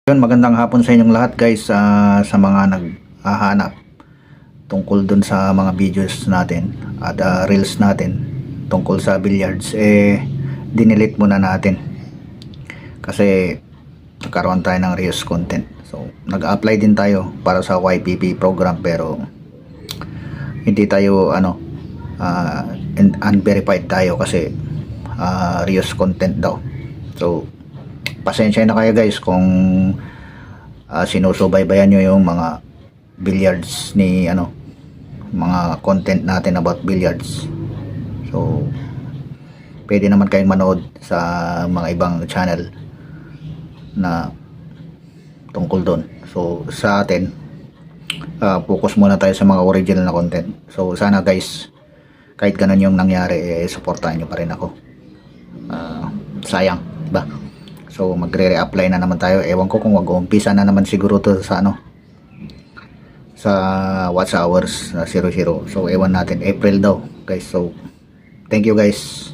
Yun, magandang hapon sa inyong lahat guys, sa mga naghahanap tungkol dun sa mga videos natin at reels natin tungkol sa billiards, dinilit muna natin kasi nagkaroon tayo ng reuse content. So nag-apply din tayo para sa YPP program pero hindi tayo unverified tayo kasi reuse content daw. So pasensya na kayo guys kung sinusubaybayan nyo yung mga billiards ni mga content natin about billiards. So pwede naman kayong manood sa mga ibang channel na tungkol doon. So sa atin, focus muna tayo sa mga original na content. So sana guys, kahit ganun yung nangyari, supportahan nyo pa rin ako. Sayang, ba? So magre-reapply na naman tayo. Ewan ko kung mag-uumpisa na naman siguro to sa sa watch hours 00. So ewan natin, April daw guys. So thank you guys.